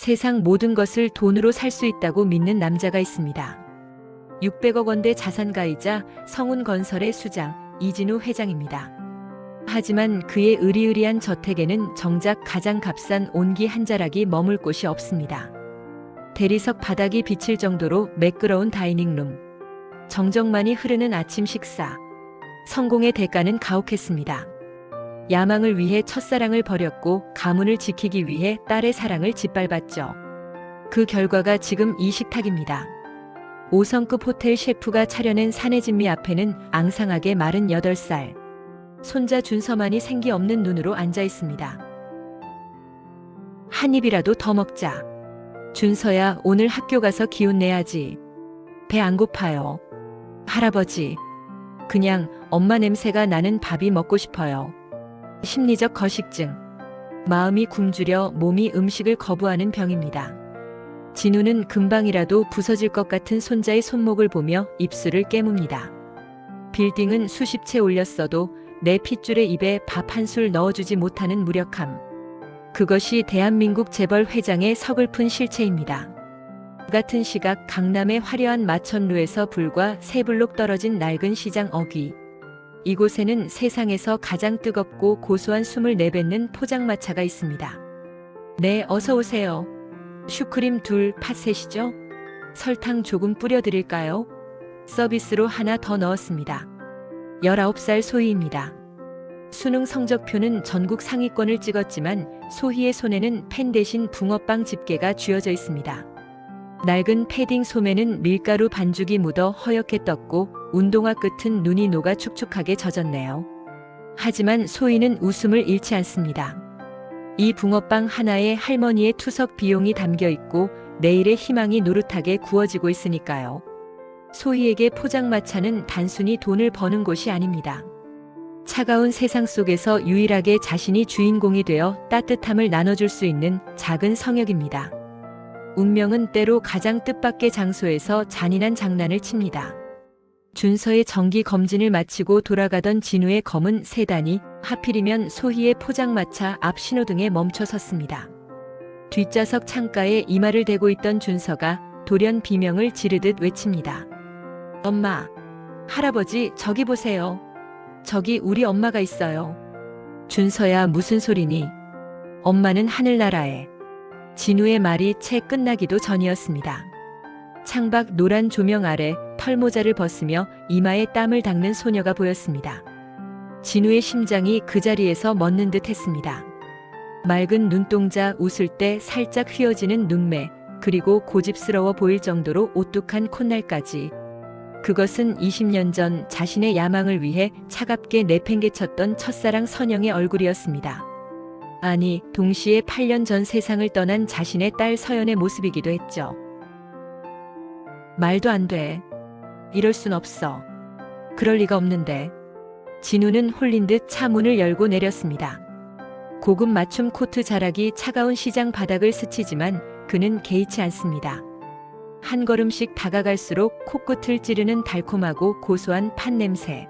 세상 모든 것을 돈으로 살 수 있다고 믿는 남자가 있습니다. 600억 원대 자산가이자 성운건설의 수장 이진우 회장입니다. 하지만 그의 으리으리한 저택에는 정작 가장 값싼 온기 한 자락이 머물 곳이 없습니다. 대리석 바닥이 비칠 정도로 매끄러운 다이닝룸, 정적만이 흐르는 아침 식사. 성공의 대가는 가혹했습니다. 야망을 위해 첫사랑을 버렸고 가문을 지키기 위해 딸의 사랑을 짓밟았죠. 그 결과가 지금 이 식탁입니다. 5성급 호텔 셰프가 차려낸 사내진미 앞에는 앙상하게 마른 8살 손자 준서만이 생기 없는 눈으로 앉아 있습니다. 한 입이라도 더 먹자. 준서야, 오늘 학교 가서 기운 내야지. 배 안 고파요. 할아버지, 그냥 엄마 냄새가 나는 밥이 먹고 싶어요. 심리적 거식증. 마음이 굶주려 몸이 음식을 거부하는 병입니다. 진우는 금방이라도 부서질 것 같은 손자의 손목을 보며 입술을 깨뭅니다. 빌딩은 수십 채 올렸어도 내 핏줄의 입에 밥 한 술 넣어주지 못하는 무력함. 그것이 대한민국 재벌 회장의 서글픈 실체입니다. 같은 시각 강남의 화려한 마천루에서 불과 3블록 떨어진 낡은 시장 어귀. 이곳에는 세상에서 가장 뜨겁고 고소한 숨을 내뱉는 포장마차가 있습니다. 네, 어서 오세요. 슈크림 둘, 팥 셋이죠? 설탕 조금 뿌려드릴까요? 서비스로 하나 더 넣었습니다. 19살 소희입니다. 수능 성적표는 전국 상위권을 찍었지만 소희의 손에는 펜 대신 붕어빵 집게가 쥐어져 있습니다. 낡은 패딩 소매는 밀가루 반죽이 묻어 허옇게 떴고 운동화 끝은 눈이 녹아 축축하게 젖었네요. 하지만 소희는 웃음을 잃지 않습니다. 이 붕어빵 하나에 할머니의 투석 비용이 담겨 있고 내일의 희망이 노릇하게 구워지고 있으니까요. 소희에게 포장마차는 단순히 돈을 버는 곳이 아닙니다. 차가운 세상 속에서 유일하게 자신이 주인공이 되어 따뜻함을 나눠줄 수 있는 작은 성역입니다. 운명은 때로 가장 뜻밖의 장소에서 잔인한 장난을 칩니다. 준서의 정기 검진을 마치고 돌아가던 진우의 검은 세단이 하필이면 소희의 포장마차 앞 신호등에 멈춰 섰습니다. 뒷좌석 창가에 이마를 대고 있던 준서가 돌연 비명을 지르듯 외칩니다. 엄마, 할아버지, 저기 보세요. 저기 우리 엄마가 있어요. 준서야, 무슨 소리니? 엄마는 하늘나라에. 진우의 말이 채 끝나기도 전이었습니다. 창밖 노란 조명 아래 털모자를 벗으며 이마에 땀을 닦는 소녀가 보였습니다. 진우의 심장이 그 자리에서 멎는 듯 했습니다. 맑은 눈동자, 웃을 때 살짝 휘어지는 눈매, 그리고 고집스러워 보일 정도로 오뚝한 콧날까지. 그것은 20년 전 자신의 야망을 위해 차갑게 내팽개쳤던 첫사랑 선영의 얼굴이었습니다. 아니, 동시에 8년 전 세상을 떠난 자신의 딸 서연의 모습이기도 했죠. 말도 안 돼. 이럴 순 없어. 그럴 리가 없는데. 진우는 홀린 듯 차 문을 열고 내렸습니다. 고급 맞춤 코트 자락이 차가운 시장 바닥을 스치지만 그는 개의치 않습니다. 한 걸음씩 다가갈수록 코끝을 찌르는 달콤하고 고소한 팥 냄새.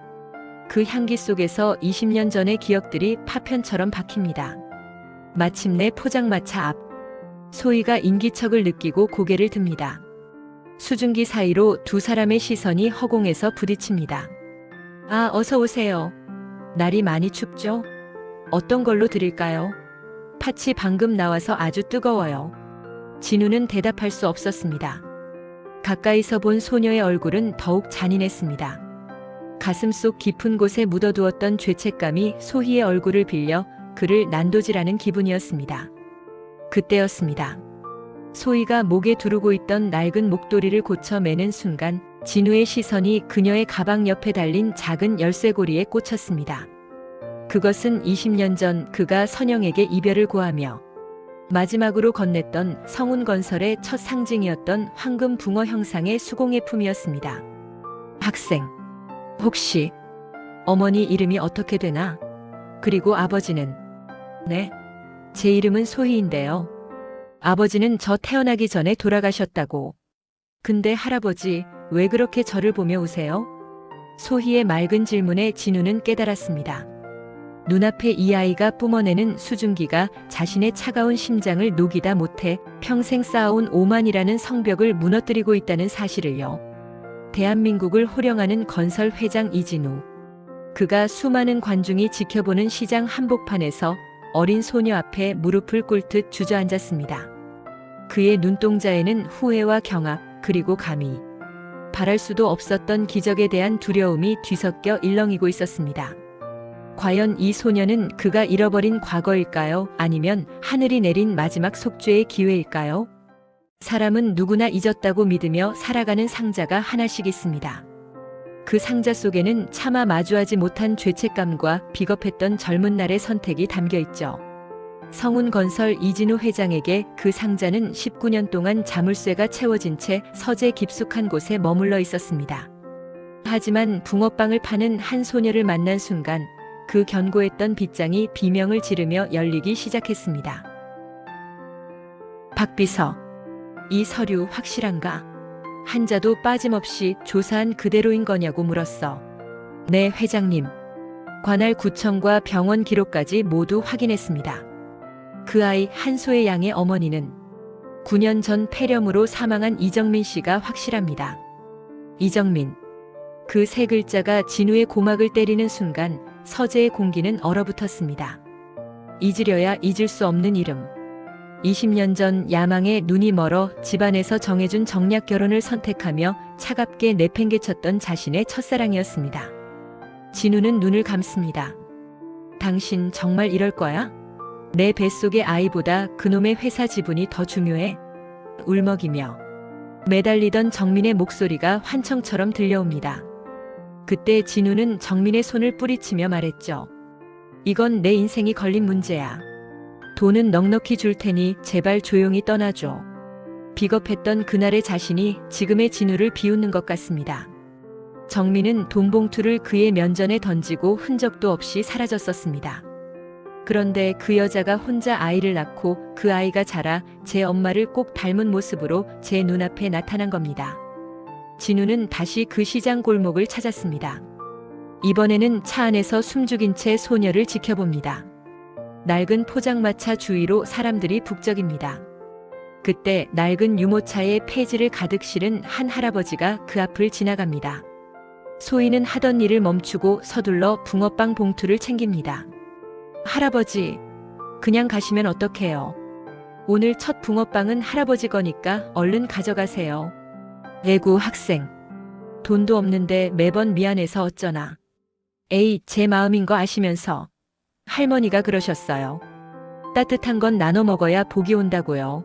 그 향기 속에서 20년 전의 기억들이 파편처럼 박힙니다. 마침내 포장마차 앞. 소희가 인기척을 느끼고 고개를 듭니다. 수증기 사이로 두 사람의 시선이 허공에서 부딪힙니다. 아, 어서 오세요. 날이 많이 춥죠? 어떤 걸로 드릴까요? 팥이 방금 나와서 아주 뜨거워요. 진우는 대답할 수 없었습니다. 가까이서 본 소녀의 얼굴은 더욱 잔인했습니다. 가슴속 깊은 곳에 묻어두었던 죄책감이 소희의 얼굴을 빌려 그를 난도질하는 기분이었습니다. 그때였습니다. 소희가 목에 두르고 있던 낡은 목도리를 고쳐 매는 순간 진우의 시선이 그녀의 가방 옆에 달린 작은 열쇠고리에 꽂혔습니다. 그것은 20년 전 그가 선영에게 이별을 고하며 마지막으로 건넸던 성운건설의 첫 상징이었던 황금 붕어 형상의 수공예품이었습니다. 학생, 혹시 어머니 이름이 어떻게 되나? 그리고 아버지는? 네, 제 이름은 소희인데요. 아버지는 저 태어나기 전에 돌아가셨다고. 근데 할아버지, 왜 그렇게 저를 보며 우세요? 소희의 맑은 질문에 진우는 깨달았습니다. 눈앞에 이 아이가 뿜어내는 수증기가 자신의 차가운 심장을 녹이다 못해 평생 쌓아온 오만이라는 성벽을 무너뜨리고 있다는 사실을요. 대한민국을 호령하는 건설 회장 이진우. 그가 수많은 관중이 지켜보는 시장 한복판에서 어린 소녀 앞에 무릎을 꿇듯 주저앉았습니다. 그의 눈동자에는 후회와 경악, 그리고 감히 바랄 수도 없었던 기적에 대한 두려움이 뒤섞여 일렁이고 있었습니다. 과연 이 소녀는 그가 잃어버린 과거일까요? 아니면 하늘이 내린 마지막 속죄의 기회일까요? 사람은 누구나 잊었다고 믿으며 살아가는 상자가 하나씩 있습니다. 그 상자 속에는 차마 마주하지 못한 죄책감과 비겁했던 젊은 날의 선택이 담겨 있죠. 성운건설 이진우 회장에게 그 상자는 19년 동안 자물쇠가 채워진 채 서재 깊숙한 곳에 머물러 있었습니다. 하지만 붕어빵을 파는 한 소녀를 만난 순간 그 견고했던 빗장이 비명을 지르며 열리기 시작했습니다. 박비서, 이 서류 확실한가? 한자도 빠짐없이 조사한 그대로인 거냐고 물었어. 네, 회장님. 관할 구청과 병원 기록까지 모두 확인했습니다. 그 아이 한소의 양의 어머니는 9년 전 폐렴으로 사망한 이정민 씨가 확실합니다. 이정민. 그 세 글자가 진우의 고막을 때리는 순간 서재의 공기는 얼어붙었습니다. 잊으려야 잊을 수 없는 이름. 20년 전 야망에 눈이 멀어 집안에서 정해준 정략 결혼을 선택하며 차갑게 내팽개쳤던 자신의 첫사랑이었습니다. 진우는 눈을 감습니다. 당신 정말 이럴 거야? 내 뱃속의 아이보다 그놈의 회사 지분이 더 중요해? 울먹이며 매달리던 정민의 목소리가 환청처럼 들려옵니다. 그때 진우는 정민의 손을 뿌리치며 말했죠. 이건 내 인생이 걸린 문제야. 돈은 넉넉히 줄 테니 제발 조용히 떠나줘. 비겁했던 그날의 자신이 지금의 진우를 비웃는 것 같습니다. 정민은 돈 봉투를 그의 면전에 던지고 흔적도 없이 사라졌었습니다. 그런데 그 여자가 혼자 아이를 낳고 그 아이가 자라 제 엄마를 꼭 닮은 모습으로 제 눈앞에 나타난 겁니다. 진우는 다시 그 시장 골목을 찾았습니다. 이번에는 차 안에서 숨죽인 채 소녀를 지켜봅니다. 낡은 포장마차 주위로 사람들이 북적입니다. 그때 낡은 유모차에 폐지를 가득 실은 한 할아버지가 그 앞을 지나갑니다. 소희는 하던 일을 멈추고 서둘러 붕어빵 봉투를 챙깁니다. 할아버지, 그냥 가시면 어떡해요? 오늘 첫 붕어빵은 할아버지 거니까 얼른 가져가세요. 애구 학생. 돈도 없는데 매번 미안해서 어쩌나. 에이, 제 마음인 거 아시면서. 할머니가 그러셨어요. 따뜻한 건 나눠 먹어야 복이 온다고요.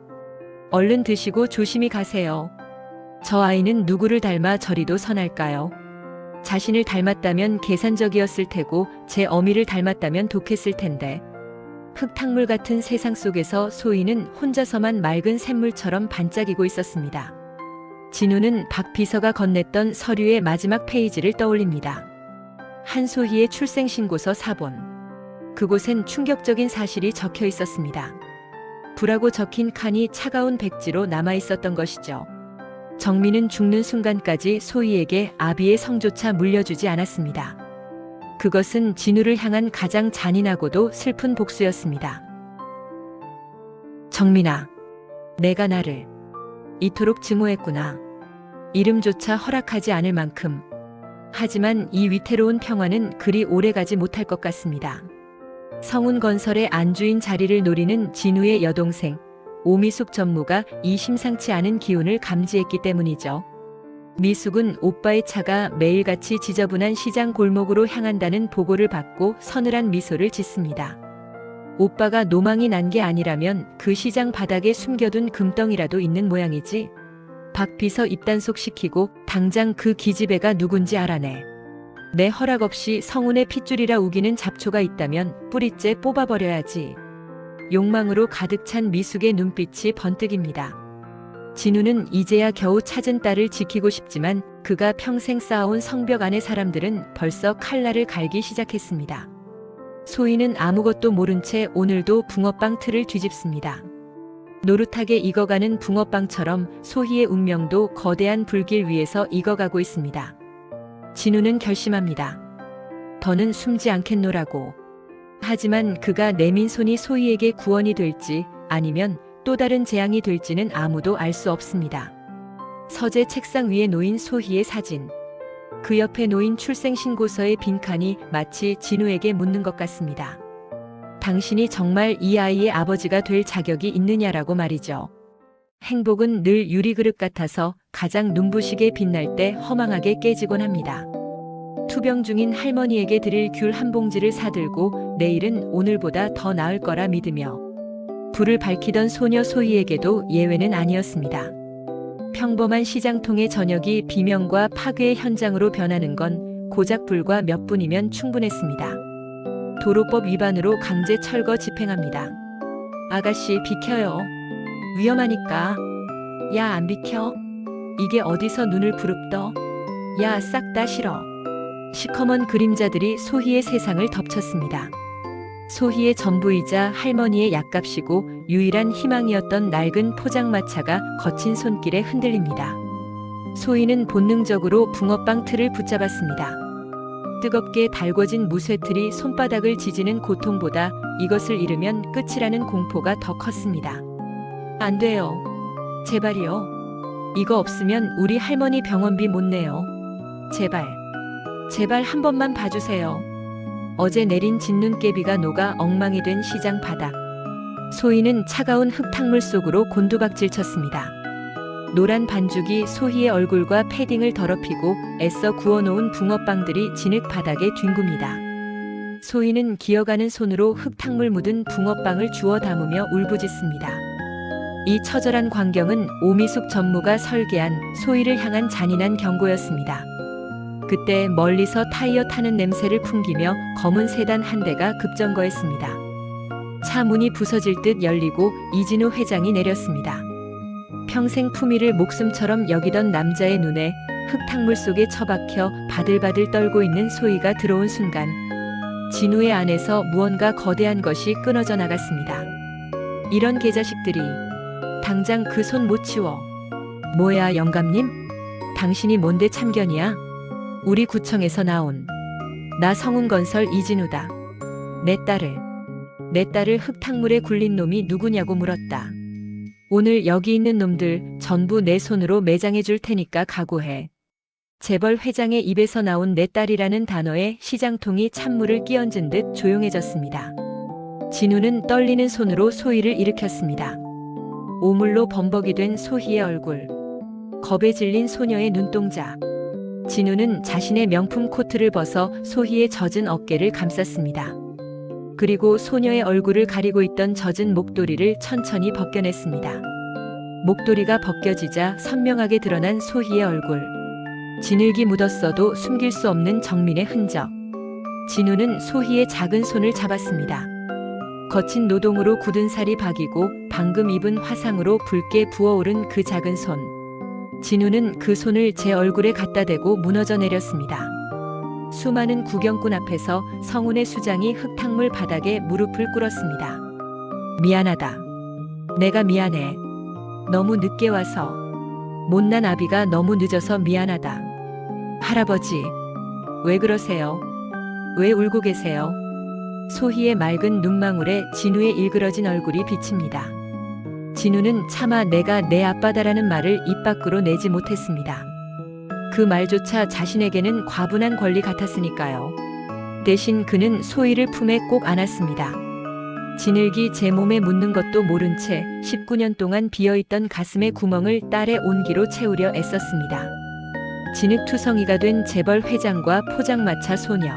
얼른 드시고 조심히 가세요. 저 아이는 누구를 닮아 저리도 선할까요? 자신을 닮았다면 계산적이었을 테고 제 어미를 닮았다면 독했을 텐데. 흙탕물 같은 세상 속에서 소희는 혼자서만 맑은 샘물처럼 반짝이고 있었습니다. 진우는 박 비서가 건넸던 서류의 마지막 페이지를 떠올립니다. 한소희의 출생신고서 사본. 그곳엔 충격적인 사실이 적혀 있었습니다. 부라고 적힌 칸이 차가운 백지로 남아 있었던 것이죠. 정민은 죽는 순간까지 소희에게 아비의 성조차 물려주지 않았습니다. 그것은 진우를 향한 가장 잔인하고도 슬픈 복수였습니다. 정민아, 내가 나를 이토록 증오했구나. 이름조차 허락하지 않을 만큼. 하지만 이 위태로운 평화는 그리 오래가지 못할 것 같습니다. 성운건설의 안주인 자리를 노리는 진우의 여동생 오미숙 전무가 이 심상치 않은 기운을 감지했기 때문이죠. 미숙은 오빠의 차가 매일같이 지저분한 시장 골목으로 향한다는 보고를 받고 서늘한 미소를 짓습니다. 오빠가 노망이 난 게 아니라면 그 시장 바닥에 숨겨둔 금덩이라도 있는 모양이지. 박 비서 입단속시키고 당장 그 기집애가 누군지 알아내. 내 허락 없이 성운의 핏줄이라 우기는 잡초가 있다면 뿌리째 뽑아버려야지. 욕망으로 가득 찬 미숙의 눈빛이 번뜩입니다. 진우는 이제야 겨우 찾은 딸을 지키고 싶지만 그가 평생 쌓아온 성벽 안의 사람들은 벌써 칼날을 갈기 시작했습니다. 소희는 아무것도 모른 채 오늘도 붕어빵 틀을 뒤집습니다. 노릇하게 익어가는 붕어빵처럼 소희의 운명도 거대한 불길 위에서 익어가고 있습니다. 진우는 결심합니다. 더는 숨지 않겠노라고. 하지만 그가 내민 손이 소희에게 구원이 될지 아니면 또 다른 재앙이 될지는 아무도 알 수 없습니다. 서재 책상 위에 놓인 소희의 사진. 그 옆에 놓인 출생신고서의 빈칸이 마치 진우에게 묻는 것 같습니다. 당신이 정말 이 아이의 아버지가 될 자격이 있느냐라고 말이죠. 행복은 늘 유리그릇 같아서 가장 눈부시게 빛날 때 허망하게 깨지곤 합니다. 투병 중인 할머니에게 드릴 귤 한 봉지를 사들고 내일은 오늘보다 더 나을 거라 믿으며 불을 밝히던 소녀 소희에게도 예외는 아니었습니다. 평범한 시장통의 저녁이 비명과 파괴의 현장으로 변하는 건 고작 불과 몇 분이면 충분했습니다. 도로법 위반으로 강제 철거 집행합니다. 아가씨 비켜요. 위험하니까. 야 안 비켜? 이게 어디서 눈을 부릅떠? 야 싹 다 싫어. 시커먼 그림자들이 소희의 세상을 덮쳤습니다. 소희의 전부이자 할머니의 약값이고 유일한 희망이었던 낡은 포장마차가 거친 손길에 흔들립니다. 소희는 본능적으로 붕어빵 틀을 붙잡았습니다. 뜨겁게 달궈진 무쇠틀이 손바닥을 지지는 고통보다 이것을 잃으면 끝이라는 공포가 더 컸습니다. 안 돼요. 제발이요. 이거 없으면 우리 할머니 병원비 못 내요. 제발. 제발 한 번만 봐주세요. 어제 내린 진눈깨비가 녹아 엉망이 된 시장 바닥. 소희는 차가운 흙탕물 속으로 곤두박질 쳤습니다. 노란 반죽이 소희의 얼굴과 패딩을 더럽히고 애써 구워놓은 붕어빵들이 진흙 바닥에 뒹굽니다. 소희는 기어가는 손으로 흙탕물 묻은 붕어빵을 주워 담으며 울부짖습니다. 이 처절한 광경은 오미숙 전무가 설계한 소희를 향한 잔인한 경고였습니다. 그때 멀리서 타이어 타는 냄새를 풍기며 검은 세단 한 대가 급정거했습니다. 차 문이 부서질 듯 열리고 이진우 회장이 내렸습니다. 평생 품위를 목숨처럼 여기던 남자의 눈에 흙탕물 속에 처박혀 바들바들 떨고 있는 소희가 들어온 순간 진우의 안에서 무언가 거대한 것이 끊어져 나갔습니다. 이런 개자식들이 당장 그 손 못 치워. 뭐야 영감님? 당신이 뭔데 참견이야? 우리 구청에서 나온 나 성운건설 이진우다. 내 딸을 흙탕물에 굴린 놈이 누구냐고 물었다. 오늘 여기 있는 놈들 전부 내 손으로 매장해 줄 테니까 각오해. 재벌 회장의 입에서 나온 내 딸이라는 단어에 시장통이 찬물을 끼얹은 듯 조용해졌습니다. 진우는 떨리는 손으로 소희를 일으켰습니다. 오물로 범벅이 된 소희의 얼굴. 겁에 질린 소녀의 눈동자. 진우는 자신의 명품 코트를 벗어 소희의 젖은 어깨를 감쌌습니다. 그리고 소녀의 얼굴을 가리고 있던 젖은 목도리를 천천히 벗겨냈습니다. 목도리가 벗겨지자 선명하게 드러난 소희의 얼굴. 진흙이 묻었어도 숨길 수 없는 정민의 흔적. 진우는 소희의 작은 손을 잡았습니다. 거친 노동으로 굳은 살이 박이고 방금 입은 화상으로 붉게 부어오른 그 작은 손. 진우는 그 손을 제 얼굴에 갖다 대고 무너져 내렸습니다. 수많은 구경꾼 앞에서 성운의 수장이 흙탕물 바닥에 무릎을 꿇었습니다. 미안하다. 내가 미안해. 너무 늦게 와서. 못난 아비가 너무 늦어서 미안하다. 할아버지, 왜 그러세요? 왜 울고 계세요? 소희의 맑은 눈망울에 진우의 일그러진 얼굴이 비칩니다. 진우는 차마 내가 내 아빠다라는 말을 입 밖으로 내지 못했습니다. 그 말조차 자신에게는 과분한 권리 같았으니까요. 대신 그는 소희를 품에 꼭 안았습니다. 진흙이 제 몸에 묻는 것도 모른 채 19년 동안 비어있던 가슴의 구멍을 딸의 온기로 채우려 애썼습니다. 진흙투성이가 된 재벌 회장과 포장마차 소녀.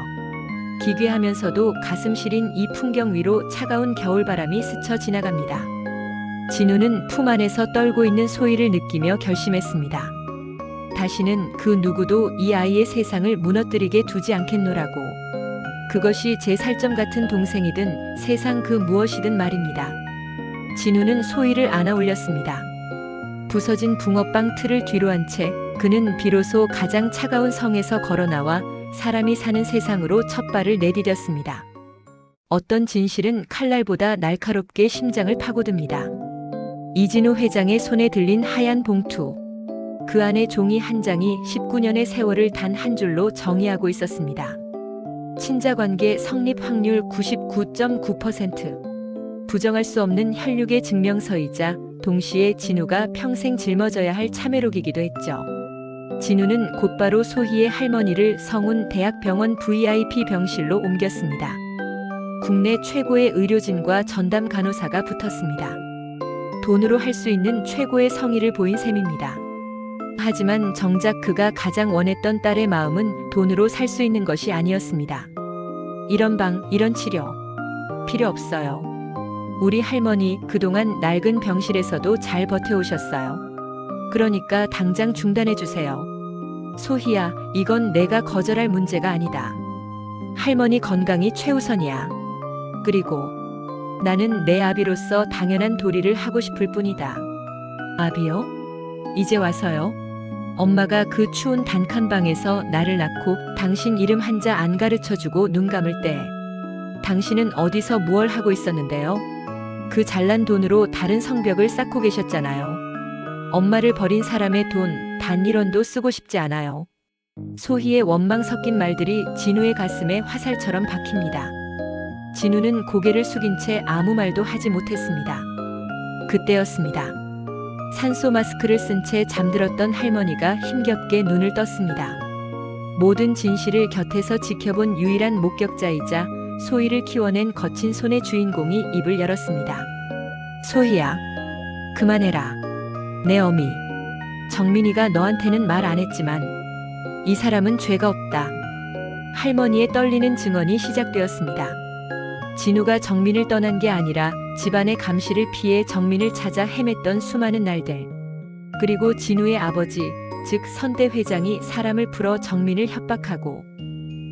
기괴하면서도 가슴 시린 이 풍경 위로 차가운 겨울바람이 스쳐 지나갑니다. 진우는 품 안에서 떨고 있는 소희를 느끼며 결심했습니다. 다시는 그 누구도 이 아이의 세상을 무너뜨리게 두지 않겠노라고. 그것이 제 살점 같은 동생이든 세상 그 무엇이든 말입니다. 진우는 소희를 안아 올렸습니다. 부서진 붕어빵 틀을 뒤로 한 채 그는 비로소 가장 차가운 성에서 걸어나와 사람이 사는 세상으로 첫 발을 내디뎠습니다. 어떤 진실은 칼날보다 날카롭게 심장을 파고듭니다. 이진우 회장의 손에 들린 하얀 봉투. 그 안에 종이 한 장이 19년의 세월을 단 한 줄로 정의하고 있었습니다. 친자관계 성립 확률 99.9%. 부정할 수 없는 혈육의 증명서이자 동시에 진우가 평생 짊어져야 할 참회록이기도 했죠. 진우는 곧바로 소희의 할머니를 성운 대학병원 VIP 병실로 옮겼습니다. 국내 최고의 의료진과 전담 간호사가 붙었습니다. 돈으로 할 수 있는 최고의 성의를 보인 셈입니다. 하지만 정작 그가 가장 원했던 딸의 마음은 돈으로 살 수 있는 것이 아니었습니다. 이런 방, 이런 치료 필요 없어요. 우리 할머니 그동안 낡은 병실에서도 잘 버텨오셨어요. 그러니까 당장 중단해 주세요. 소희야, 이건 내가 거절할 문제가 아니다. 할머니 건강이 최우선이야. 그리고 나는 내 아비로서 당연한 도리를 하고 싶을 뿐이다. 아비요? 이제 와서요? 엄마가 그 추운 단칸방에서 나를 낳고 당신 이름 한자 안 가르쳐주고 눈 감을 때 당신은 어디서 무얼 하고 있었는데요? 그 잘난 돈으로 다른 성벽을 쌓고 계셨잖아요. 엄마를 버린 사람의 돈 단 1원도 쓰고 싶지 않아요. 소희의 원망 섞인 말들이 진우의 가슴에 화살처럼 박힙니다. 진우는 고개를 숙인 채 아무 말도 하지 못했습니다. 그때였습니다. 산소 마스크를 쓴 채 잠들었던 할머니가 힘겹게 눈을 떴습니다. 모든 진실을 곁에서 지켜본 유일한 목격자이자 소희를 키워낸 거친 손의 주인공이 입을 열었습니다. 소희야, 그만해라. 내 어미. 정민이가 너한테는 말 안 했지만 이 사람은 죄가 없다. 할머니의 떨리는 증언이 시작되었습니다. 진우가 정민을 떠난 게 아니라 집안의 감시를 피해 정민을 찾아 헤맸던 수많은 날들. 그리고 진우의 아버지, 즉 선대 회장이 사람을 풀어 정민을 협박하고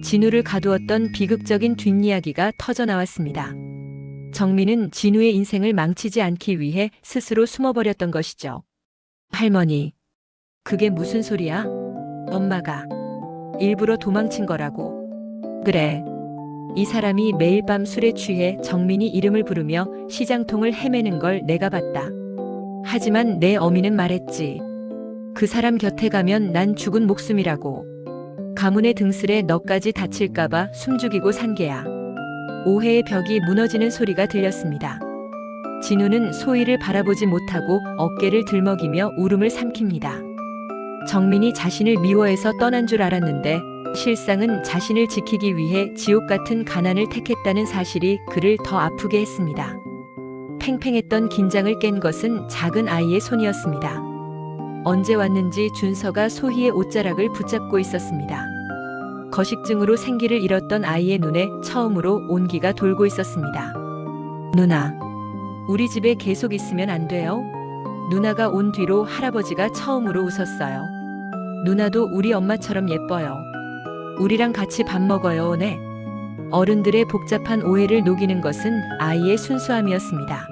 진우를 가두었던 비극적인 뒷이야기가 터져나왔습니다. 정민은 진우의 인생을 망치지 않기 위해 스스로 숨어버렸던 것이죠. 할머니, 그게 무슨 소리야? 엄마가 일부러 도망친 거라고. 그래. 이 사람이 매일 밤 술에 취해 정민이 이름을 부르며 시장통을 헤매는 걸 내가 봤다. 하지만 내 어미는 말했지. 그 사람 곁에 가면 난 죽은 목숨이라고. 가문의 등슬에 너까지 다칠까봐 숨죽이고 산 게야. 오해의 벽이 무너지는 소리가 들렸습니다. 진우는 소희를 바라보지 못하고 어깨를 들먹이며 울음을 삼킵니다. 정민이 자신을 미워해서 떠난 줄 알았는데 실상은 자신을 지키기 위해 지옥 같은 가난을 택했다는 사실이 그를 더 아프게 했습니다. 팽팽했던 긴장을 깬 것은 작은 아이의 손이었습니다. 언제 왔는지 준서가 소희의 옷자락을 붙잡고 있었습니다. 거식증으로 생기를 잃었던 아이의 눈에 처음으로 온기가 돌고 있었습니다. 누나, 우리 집에 계속 있으면 안 돼요? 누나가 온 뒤로 할아버지가 처음으로 웃었어요. 누나도 우리 엄마처럼 예뻐요. 우리랑 같이 밥 먹어요, 네. 어른들의 복잡한 오해를 녹이는 것은 아이의 순수함이었습니다.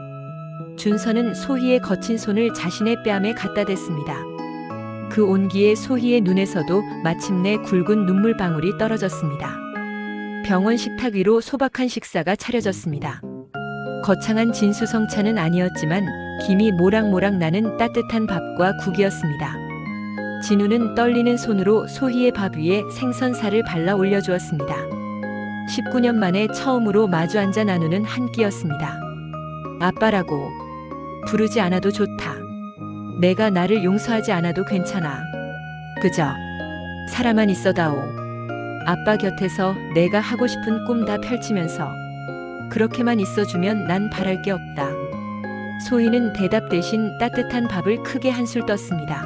준서는 소희의 거친 손을 자신의 뺨에 갖다 댔습니다. 그 온기에 소희의 눈에서도 마침내 굵은 눈물방울이 떨어졌습니다. 병원 식탁 위로 소박한 식사가 차려졌습니다. 거창한 진수성찬은 아니었지만 김이 모락모락 나는 따뜻한 밥과 국이었습니다. 진우는 떨리는 손으로 소희의 밥 위에 생선살을 발라 올려주었습니다. 19년 만에 처음으로 마주 앉아 나누는 한 끼였습니다. 아빠라고 부르지 않아도 좋다. 내가 나를 용서하지 않아도 괜찮아. 그저 살아만 있어다오. 아빠 곁에서 내가 하고 싶은 꿈 다 펼치면서 그렇게만 있어주면 난 바랄 게 없다. 소희는 대답 대신 따뜻한 밥을 크게 한술 떴습니다.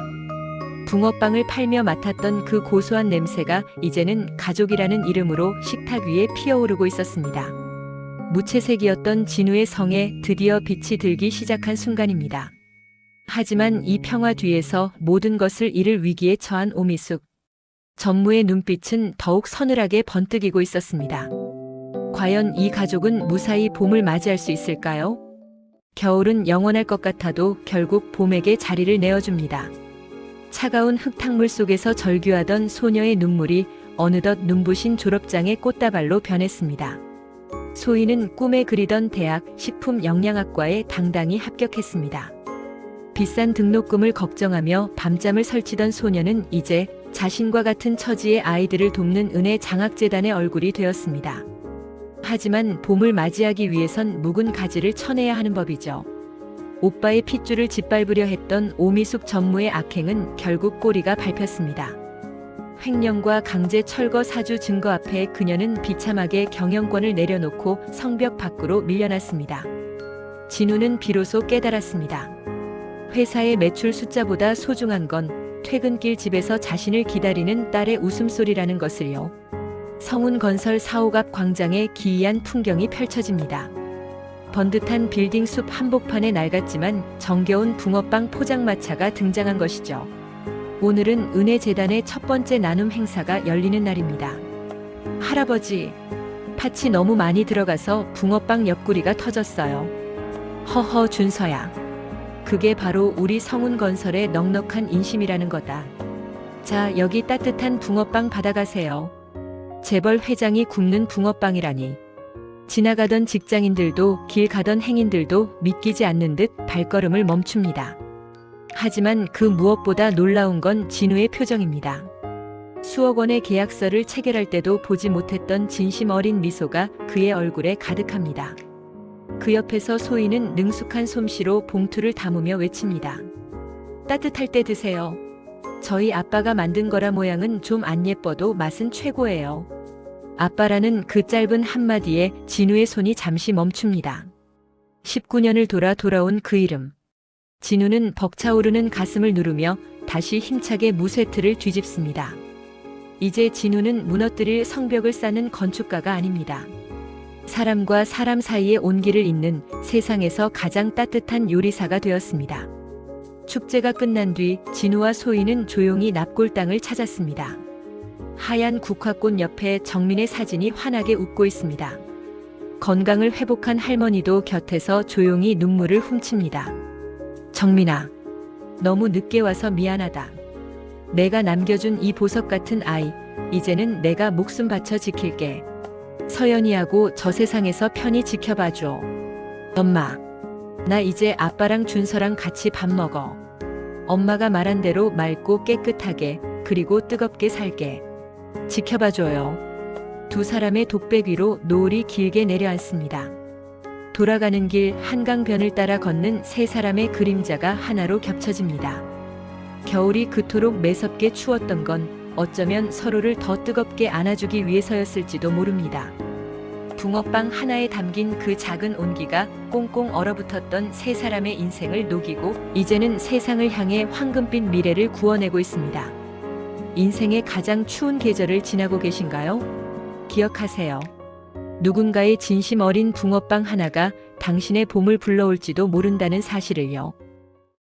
붕어빵을 팔며 맡았던 그 고소한 냄새가 이제는 가족이라는 이름으로 식탁 위에 피어오르고 있었습니다. 무채색이었던 진우의 성에 드디어 빛이 들기 시작한 순간입니다. 하지만 이 평화 뒤에서 모든 것을 잃을 위기에 처한 오미숙. 전무의 눈빛은 더욱 서늘하게 번뜩이고 있었습니다. 과연 이 가족은 무사히 봄을 맞이할 수 있을까요? 겨울은 영원할 것 같아도 결국 봄에게 자리를 내어줍니다. 차가운 흙탕물 속에서 절규하던 소녀의 눈물이 어느덧 눈부신 졸업장의 꽃다발로 변했습니다. 소희는 꿈에 그리던 대학 식품영양학과에 당당히 합격했습니다. 비싼 등록금을 걱정하며 밤잠을 설치던 소녀는 이제 자신과 같은 처지의 아이들을 돕는 은혜 장학재단의 얼굴이 되었습니다. 하지만 봄을 맞이하기 위해선 묵은 가지를 쳐내야 하는 법이죠. 오빠의 핏줄을 짓밟으려 했던 오미숙 전무의 악행은 결국 꼬리가 밟혔습니다. 횡령과 강제 철거 사주 증거 앞에 그녀는 비참하게 경영권을 내려놓고 성벽 밖으로 밀려났습니다. 진우는 비로소 깨달았습니다. 회사의 매출 숫자보다 소중한 건 퇴근길 집에서 자신을 기다리는 딸의 웃음소리라는 것을요. 성운건설 사옥 앞 광장에 기이한 풍경이 펼쳐집니다. 번듯한 빌딩 숲 한복판에 낡았지만 정겨운 붕어빵 포장마차가 등장한 것이죠. 오늘은 은혜재단의 첫 번째 나눔 행사가 열리는 날입니다. 할아버지, 팥이 너무 많이 들어가서 붕어빵 옆구리가 터졌어요. 허허 준서야. 그게 바로 우리 성운건설의 넉넉한 인심이라는 거다. 자, 여기 따뜻한 붕어빵 받아가세요. 재벌 회장이 굽는 붕어빵이라니. 지나가던 직장인들도 길 가던 행인들도 믿기지 않는 듯 발걸음을 멈춥니다. 하지만 그 무엇보다 놀라운 건 진우의 표정입니다. 수억 원의 계약서를 체결할 때도 보지 못했던 진심 어린 미소가 그의 얼굴에 가득합니다. 그 옆에서 소희는 능숙한 솜씨로 봉투를 담으며 외칩니다. 따뜻할 때 드세요. 저희 아빠가 만든 거라 모양은 좀 안 예뻐도 맛은 최고예요. 아빠라는 그 짧은 한마디에 진우의 손이 잠시 멈춥니다. 19년을 돌아온 그 이름. 진우는 벅차오르는 가슴을 누르며 다시 힘차게 무쇠틀을 뒤집습니다. 이제 진우는 무너뜨릴 성벽을 쌓는 건축가가 아닙니다. 사람과 사람 사이의 온기를 잇는 세상에서 가장 따뜻한 요리사가 되었습니다. 축제가 끝난 뒤 진우와 소희는 조용히 납골당을 찾았습니다. 하얀 국화꽃 옆에 정민의 사진이 환하게 웃고 있습니다. 건강을 회복한 할머니도 곁에서 조용히 눈물을 훔칩니다. 정민아, 너무 늦게 와서 미안하다. 내가 남겨준 이 보석 같은 아이, 이제는 내가 목숨 바쳐 지킬게. 서연이하고 저 세상에서 편히 지켜봐줘. 엄마, 나 이제 아빠랑 준서랑 같이 밥 먹어. 엄마가 말한 대로 맑고 깨끗하게, 그리고 뜨겁게 살게. 지켜봐줘요. 두 사람의 독백 위로 노을이 길게 내려앉습니다. 돌아가는 길 한강변을 따라 걷는 세 사람의 그림자가 하나로 겹쳐집니다. 겨울이 그토록 매섭게 추웠던 건 어쩌면 서로를 더 뜨겁게 안아주기 위해서였을지도 모릅니다. 붕어빵 하나에 담긴 그 작은 온기가 꽁꽁 얼어붙었던 세 사람의 인생을 녹이고 이제는 세상을 향해 황금빛 미래를 구워내고 있습니다. 인생의 가장 추운 계절을 지나고 계신가요? 기억하세요. 누군가의 진심 어린 붕어빵 하나가 당신의 봄을 불러올지도 모른다는 사실을요.